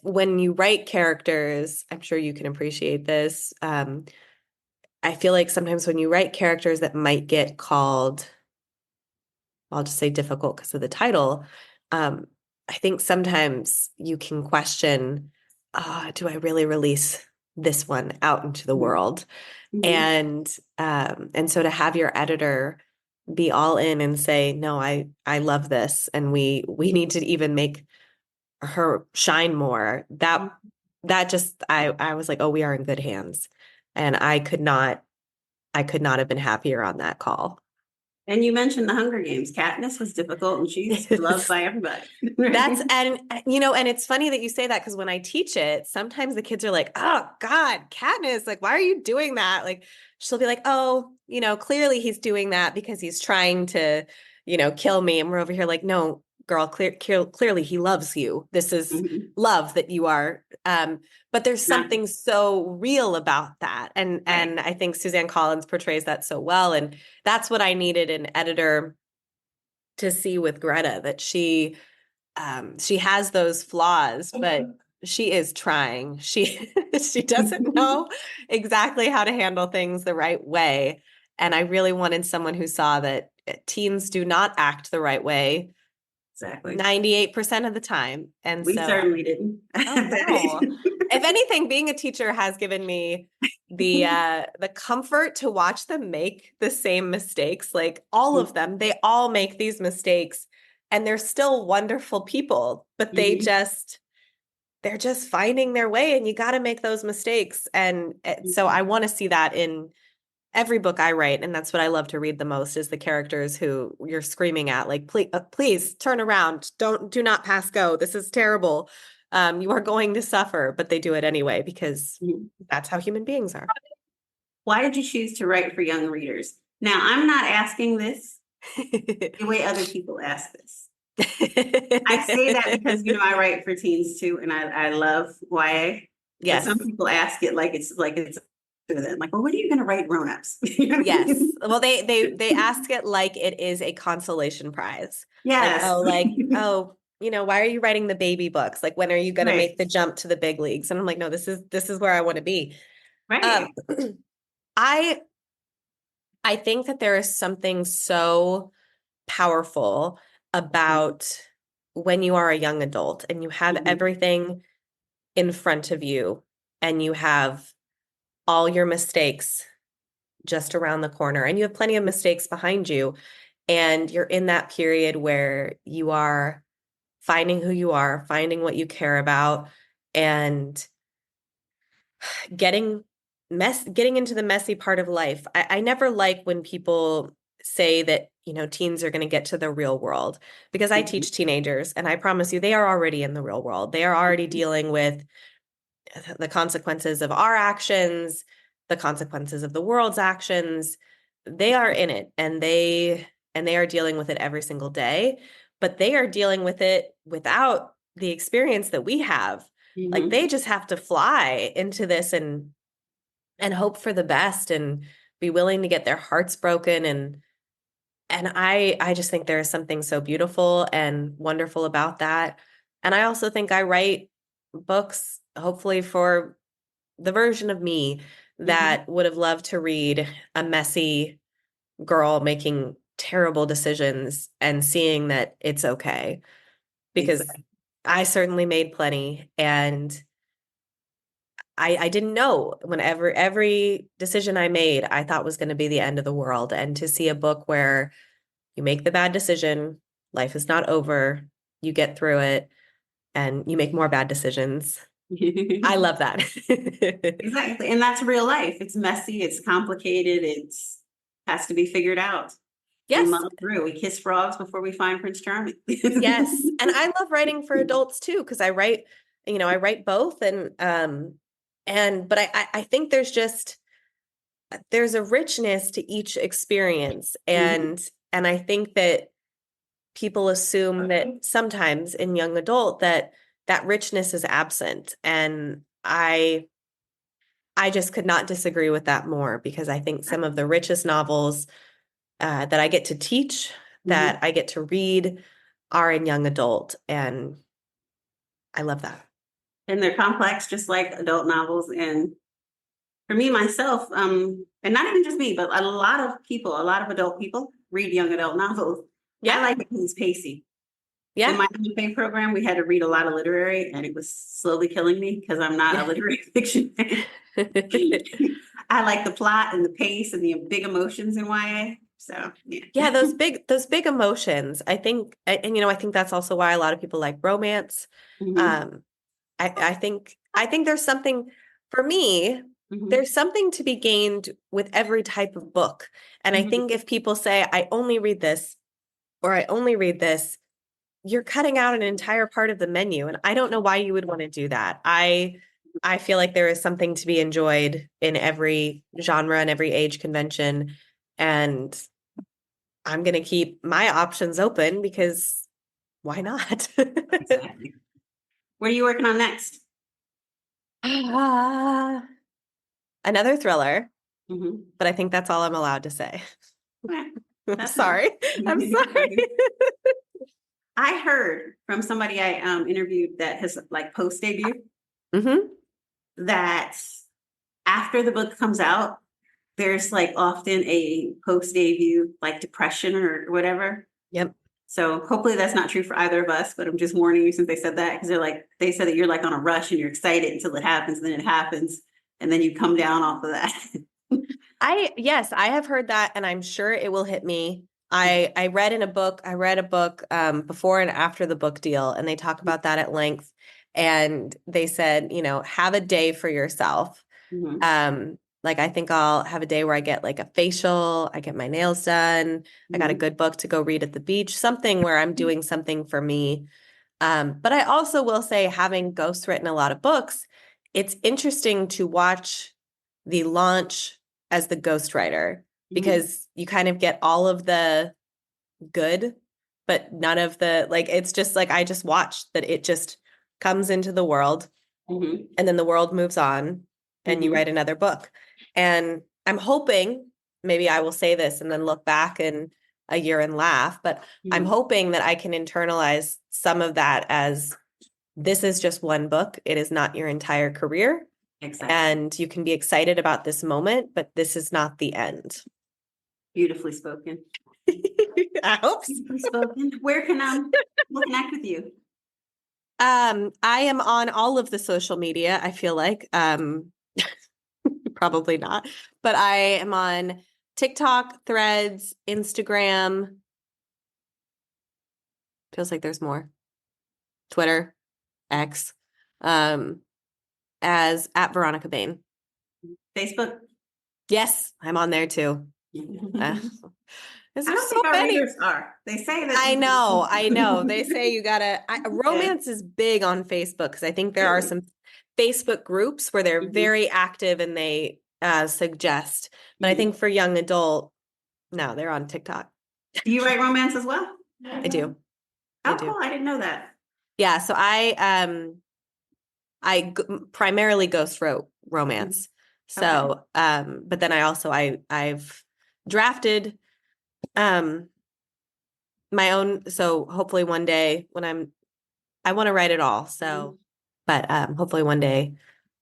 when you write characters, I'm sure you can appreciate this. I feel like sometimes when you write characters that might get called, I'll just say difficult because of the title, I think sometimes you can question, do I really release this one out into the world? And so to have your editor be all in and say, no, I love this, and we need to even make her shine more. That just I was like, oh, we are in good hands. And I could not have been happier on that call. And you mentioned the Hunger Games. Katniss was difficult and she's loved by everybody. And it's funny that you say that, because when I teach it, sometimes the kids are like, oh God, Katniss, like, why are you doing that? Like, she'll be like, oh, clearly he's doing that because he's trying to, kill me. And we're over here like, no, girl, clearly he loves you. This is love that you are. But there's something so real about that. And I think Suzanne Collins portrays that so well. And that's what I needed an editor to see with Greta, that she has those flaws, but she is trying. She doesn't know exactly how to handle things the right way. And I really wanted someone who saw that teens do not act the right way. Exactly. 98% of the time. And we certainly didn't. Oh, no. If anything, being a teacher has given me the comfort to watch them make the same mistakes. Like all of them, they all make these mistakes and they're still wonderful people, but they're just finding their way, and you got to make those mistakes. And so I want to see that in every book I write, and that's what I love to read the most, is the characters who you're screaming at, like, please turn around. Do not pass go. This is terrible. You are going to suffer, but they do it anyway because that's how human beings are. Why did you choose to write for young readers? Now, I'm not asking this the way other people ask this. I say that because, I write for teens too, and I love YA. Yes. But some people ask it like it's to them. Like, well, what are you going to write grown-ups? Yes. Well, they ask it like it is a consolation prize. Yes. Why are you writing the baby books? Like, when are you going to Right. make the jump to the big leagues? And I'm like, no, this is where I want to be. Right. I think that there is something so powerful about when you are a young adult and you have everything in front of you and you have all your mistakes just around the corner and you have plenty of mistakes behind you, and you're in that period where you are finding who you are, finding what you care about, and getting into the messy part of life. I never like when people say that, teens are going to get to the real world, because I teach teenagers, and I promise you, they are already in the real world. They are already dealing with the consequences of our actions, the consequences of the world's actions. They are in it, and they are dealing with it every single day, but they are dealing with it without the experience that we have. Like, they just have to fly into this and hope for the best and be willing to get their hearts broken. And I just think there is something so beautiful and wonderful about that. And I also think I write books, hopefully, for the version of me that would have loved to read a messy girl making terrible decisions and seeing that it's okay. Because I certainly made plenty, and I didn't know, whenever every decision I made, I thought was going to be the end of the world. And to see a book where you make the bad decision, life is not over, you get through it, and you make more bad decisions. I love that. Exactly. And that's real life. It's messy, it's complicated, has to be figured out. Yes. We muddle through. We kiss frogs before we find Prince Charming. Yes. And I love writing for adults too, because I write both, but I think there's a richness to each experience. And I think that people assume that sometimes in young adult that richness is absent. And I just could not disagree with that more, because I think some of the richest novels that I get to teach, that I get to read, are in young adult. And I love that. And they're complex, just like adult novels. And for me, myself, and not even just me, but a lot of adult people read young adult novels. Yeah. I like it because it's pacey. Yeah. In my MFA program, we had to read a lot of literary, and it was slowly killing me because I'm not a literary fiction fan. I like the plot and the pace and the big emotions in YA. So yeah, those big emotions. I think, and I think that's also why a lot of people like romance. I think there's something, for me, there's something to be gained with every type of book. And I think if people say, I only read this, or I only read this, you're cutting out an entire part of the menu. And I don't know why you would want to do that. I feel like there is something to be enjoyed in every genre and every age convention. And I'm going to keep my options open, because why not? Exactly. What are you working on next? Another thriller, but I think that's all I'm allowed to say. I'm sorry. I heard from somebody I interviewed that has like post debut that after the book comes out, there's like often a post debut like depression or whatever. Yep. So hopefully that's not true for either of us, but I'm just warning you since they said that, because they said that you're like on a rush and you're excited until it happens, and then it happens, and then you come down off of that. Yes, I have heard that, and I'm sure it will hit me. I read a book before and after the book deal, and they talk about that at length. And they said, have a day for yourself. Like, I think I'll have a day where I get like a facial, I get my nails done, I got a good book to go read at the beach, something where I'm doing something for me. But I also will say, having ghostwritten a lot of books, it's interesting to watch the launch as the ghostwriter because you kind of get all of the good, but none of the, like, it's just like, I just watched that it just comes into the world and then the world moves on and you write another book. And I'm hoping, maybe I will say this and then look back in a year and laugh, but I'm hoping that I can internalize some of that as this is just one book. It is not your entire career. Exactly. And you can be excited about this moment, but this is not the end. Beautifully spoken. I hope so. Beautifully spoken. Where can we'll connect with you? I am on all of the social media, I feel like. Probably not, but I am on TikTok, Threads, Instagram. Feels like there's more. Twitter, X, as at Veronica Bane. Facebook. Yes, I'm on there too. I don't think our readers are. They say that. I know. They say you gotta. Romance is big on Facebook because I think there are some Facebook groups where they're very active and they suggest. But I think for young adult, no, they're on TikTok. Do you write romance as well? I do. Oh, cool. I didn't know that. Yeah, so I primarily ghost wrote romance. So, but then I've drafted my own. So hopefully one day when I want to write it all. So, but hopefully one day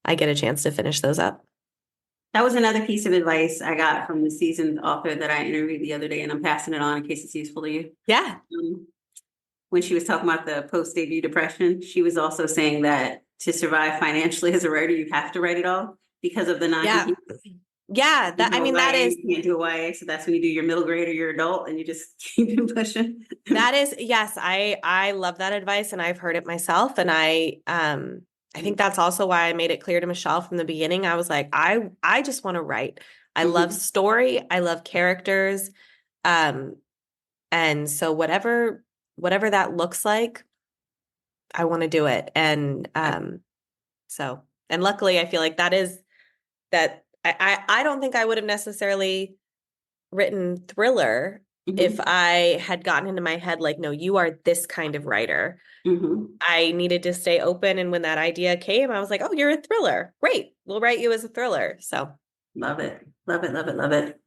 I get a chance to finish those up. That was another piece of advice I got from the seasoned author that I interviewed the other day, and I'm passing it on in case it's useful to you. Yeah. When she was talking about the post-debut depression, she was also saying that to survive financially as a writer, you have to write it all because of the non-compete. Yeah, that, I mean, that is, you can't do a YA, so that's when you do your middle grade or your adult and you just keep it pushing. That is, yes, I love that advice and I've heard it myself. And I think that's also why I made it clear to Michelle from the beginning. I was like, I just want to write. I love story. I love characters. And so whatever that looks like, I want to do it. And and luckily I feel like that I don't think I would have necessarily written thriller if I had gotten into my head like, no, you are this kind of writer. I needed to stay open. And when that idea came, I was like, oh, you're a thriller. Great. We'll write you as a thriller. So love it. Love it. Love it. Love it.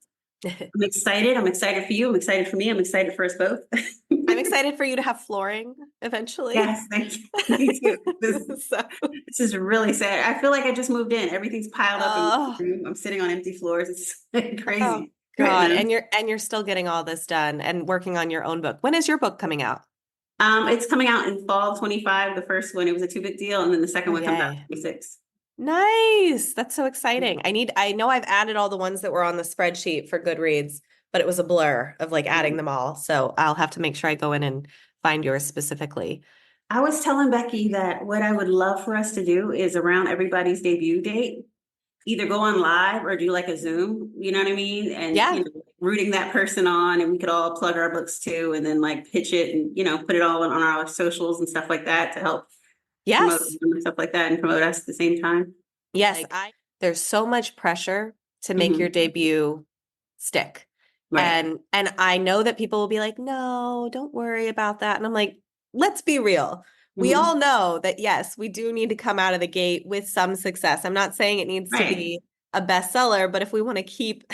I'm excited. I'm excited for you. I'm excited for me. I'm excited for us both. I'm excited for you to have flooring eventually. Yes, thank you. Me too. This is really sad. I feel like I just moved in. Everything's piled up in my room. I'm sitting on empty floors. It's crazy. Oh, God. And you're still getting all this done and working on your own book. When is your book coming out? It's coming out in fall 25. The first one, it was a 2-book deal, and then the second one comes out in 26. Nice. That's so exciting. I know I've added all the ones that were on the spreadsheet for Goodreads, but it was a blur of like adding them all. So I'll have to make sure I go in and find yours specifically. I was telling Becky that what I would love for us to do is around everybody's debut date, either go on live or do like a Zoom, you know what I mean? And you know, rooting that person on, and we could all plug our books too, and then like pitch it and, you know, put it all on our socials and stuff like that to help promote them and stuff like that and promote us at the same time. Yes. There's so much pressure to make your debut stick. Right. And I know that people will be like, no, don't worry about that. And I'm like, let's be real. We all know that, yes, we do need to come out of the gate with some success. I'm not saying it needs to be a bestseller, but if we want to keep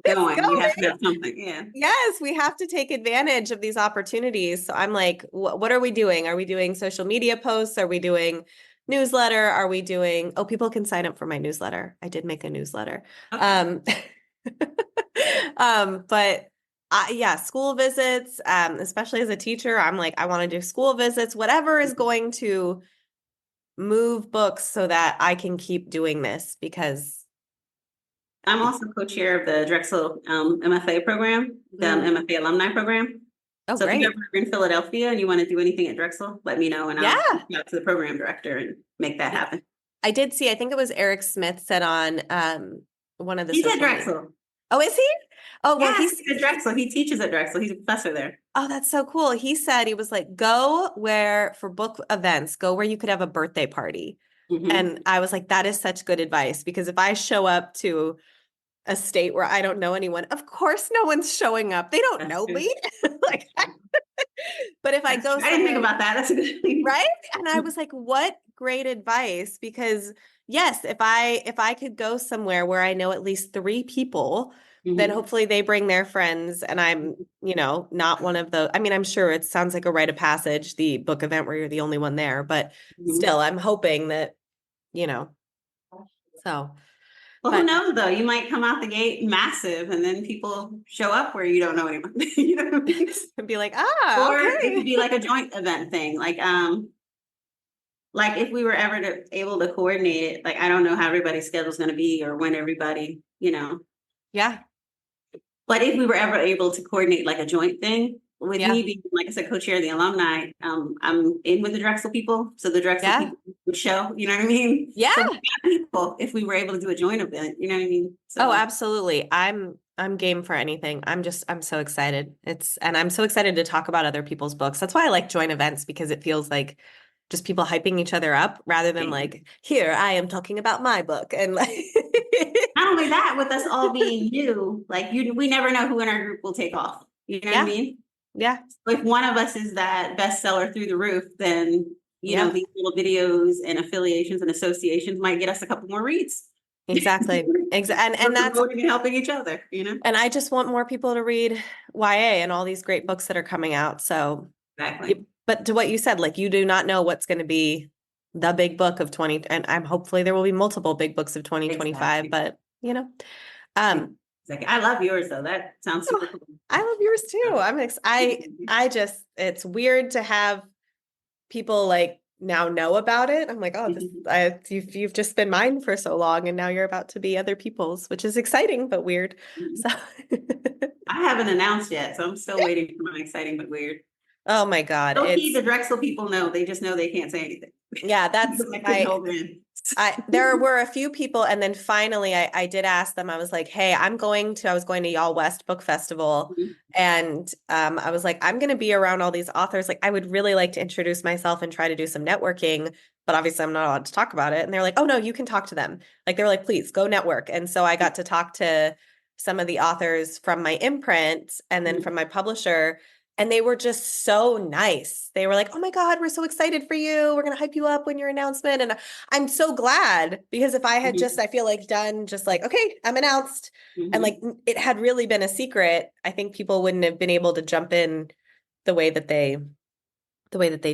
going, you have to have something. Yeah. Yes, we have to take advantage of these opportunities. So I'm like, what are we doing? Are we doing social media posts? Are we doing newsletter? Are we doing, people can sign up for my newsletter. I did make a newsletter. Okay. But school visits, especially as a teacher, I'm like, I want to do school visits, whatever is going to move books so that I can keep doing this, because I'm also co-chair of the Drexel MFA program, the MFA alumni program. Oh, so great. if you're in Philadelphia and you want to do anything at Drexel, let me know, and I'll reach out to the program director and make that happen. I did see, I think it was Eric Smith said on one of the He's at social media. Drexel. Oh, is he? Oh, well, Yes, he's at Drexel. He teaches at Drexel. He's a professor there. oh, that's so cool. He said, he was like, go where for book events, go where you could have a birthday party. Mhm. And I was like, that is such good advice, because if I show up to a state where I don't know anyone, of course no one's showing up. They don't That's know true. me. Like, but if I That's go true. I didn't think somewhere, about that. That's a good thing. right? And I was like, what great advice, because yes, if I could go somewhere where I know at least 3 people, then Mhm. hopefully they bring their friends, and I'm, not one of the, I mean, I'm sure it sounds like a rite of passage, the book event where you're the only one there, but Mhm. still, I'm hoping that, so, Well, who but knows though? You might come out the gate massive, and then people show up where you don't know anyone. You know what I mean? and be like, Or it okay. could be like a joint event thing. Like if we were ever able to coordinate it, like I don't know how everybody's schedule is going to be or when everybody, Yeah. But if we were ever able to coordinate like a joint thing, with Yeah. me being, like I said, co-chair of the alumni, I'm in with the Drexel people. So the Drexel Yeah. people would show, you know what I mean? Yeah. So we got people if we were able to do a joint event, you know what I mean? So Oh, absolutely. I'm game for anything. I'm so excited. And I'm so excited to talk about other people's books. That's why I like joint events, because it feels like just people hyping each other up rather than like, here, I am talking about my book. And like not only that, with us all being new, like we never know who in our group will take off. You know what I Yeah. mean? Yeah. If one of us is that bestseller through the roof, then Yeah. these little videos and affiliations and associations might get us a couple more reads. Exactly. And We're that's, promoting and helping each other, and I just want more people to read YA and all these great books that are coming out. So, Exactly. but to what you said, like, you do not know what's going to be the big book of 20, and I'm hopefully there will be multiple big books of 2025, Exactly. but um, Exactly. I love yours though. That sounds super cool. I love yours too. I just, it's weird to have people like now know about it. I'm like, oh, you've just been mine for so long, and now you're about to be other people's, which is exciting but weird. So, I haven't announced yet, so I'm still waiting for my exciting but weird. oh my God, The Drexel people know. They just know they can't say anything. Yeah, that's I couldn't hold it in. there were a few people, and then finally I did ask them. I was like, hey, I was going to Y'all West Book Festival, Mhm. and I was like, I'm going to be around all these authors. Like, I would really like to introduce myself and try to do some networking, but obviously I'm not allowed to talk about it. And they're like, oh no, you can talk to them. Like, they were like, please go network. And so I got to talk to some of the authors from my imprint and then Mhm. from my publisher. And they were just so nice. They were like, oh my God, we're so excited for you. We're going to hype you up when your announcement. And I'm so glad, because if I had just, I feel like done just like, okay, I'm announced. And like, it had really been a secret, I think people wouldn't have been able to jump in the way that they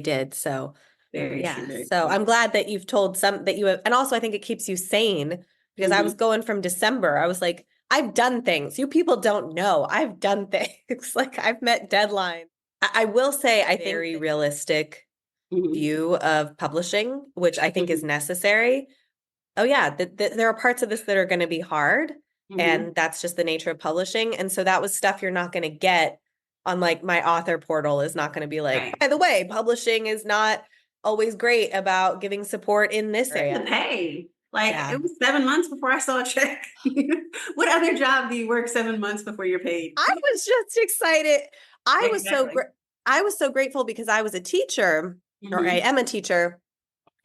did. So Very yeah. true. So I'm glad that you've told some that you have. And also I think it keeps you sane, because I was going from December. I was like, I've done things. You people don't know. I've done things. Like, I've met deadlines. I will say, I think very realistic view of publishing, which I think is necessary. Oh yeah, there are parts of this that are going to be hard, and that's just the nature of publishing. And so that was stuff you're not going to get on, like, my author portal is not going to be like, Right. by the way, publishing is not always great about giving support in this area. The pay. Like, Yeah. it was 7 months before I saw a check. What other job do you work 7 months before you're paid? I was just excited. I Exactly. was so grateful, because I was a teacher, or I am a teacher,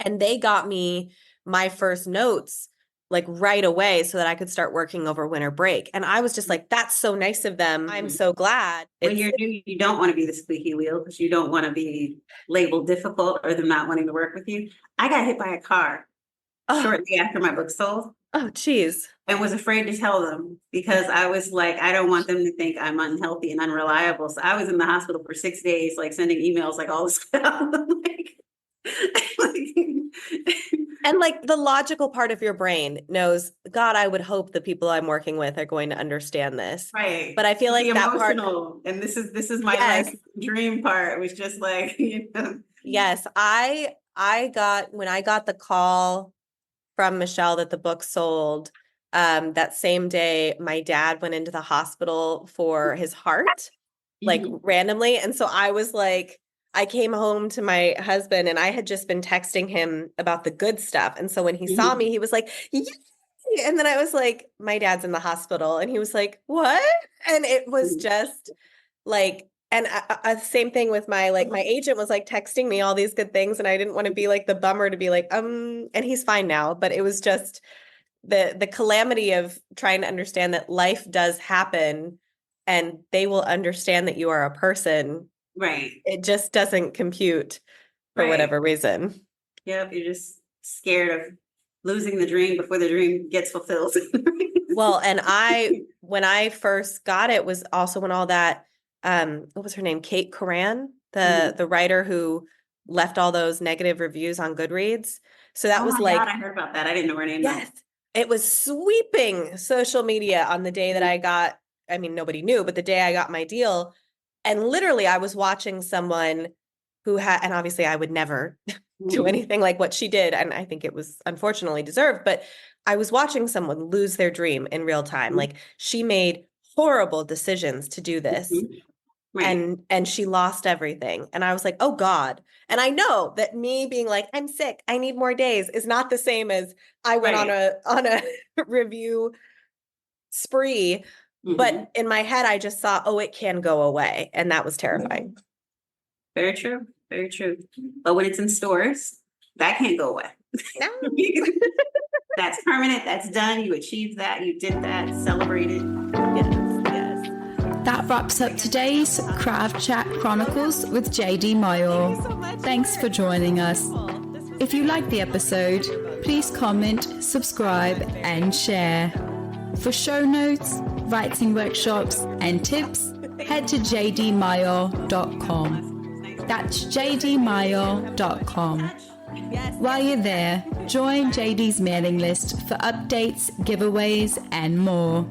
and they got me my first notes like right away so that I could start working over winter break. And I was just like, that's so nice of them. I'm so glad. When you're new, you don't want to be the squeaky wheel, because you don't want to be labeled difficult or them not wanting to work with you. I got hit by a car shortly after my book sold. Oh, geez. And was afraid to tell them, because I was like, I don't want them to think I'm unhealthy and unreliable. So I was in the hospital for 6 days, like sending emails like all this stuff. And like, the logical part of your brain knows, God, I would hope the people I'm working with are going to understand this. Right. But I feel like the that part, emotional, and this is my Yes. like dream part, was just like, yes, I got, when I got the call from Michelle that the book sold, that same day, my dad went into the hospital for his heart, like randomly. And so I was like, I came home to my husband, and I had just been texting him about the good stuff. And so when he saw me, he was like, yes, And then I was like, my dad's in the hospital. And he was like, what? And it was just like, and same thing with my agent was like texting me all these good things. And I didn't want to be like the bummer to be like, and he's fine now. But it was just the calamity of trying to understand that life does happen and they will understand that you are a person. Right. It just doesn't compute for whatever reason. Yep. You're just scared of losing the dream before the dream gets fulfilled. Well, and when I first got it was also when all that, what was her name? Kate Coran, the writer who left all those negative reviews on Goodreads. So that was like, God, I heard about that. I didn't know her name. Yes. It was sweeping social media on the day that I got, I mean, nobody knew, but the day I got my deal. And literally I was watching someone who had, and obviously I would never do anything like what she did. And I think it was unfortunately deserved, but I was watching someone lose their dream in real time. Like she made horrible decisions to do this. And she lost everything. And I was like, oh God. And I know that me being like, I'm sick, I need more days is not the same as I went on a review spree. But in my head, I just thought, oh, it can go away. And that was terrifying. Very true. Very true. But when it's in stores, that can't go away. No. That's permanent. That's done. You achieved that. You did that. Celebrated. Yes. That wraps up today's Craft Chat Chronicles with JD Mayo. Thanks for joining us. If you liked the episode, please comment, subscribe, and share. For show notes, writing workshops, and tips, head to jdmayo.com. That's jdmayo.com. While you're there, join JD's mailing list for updates, giveaways, and more.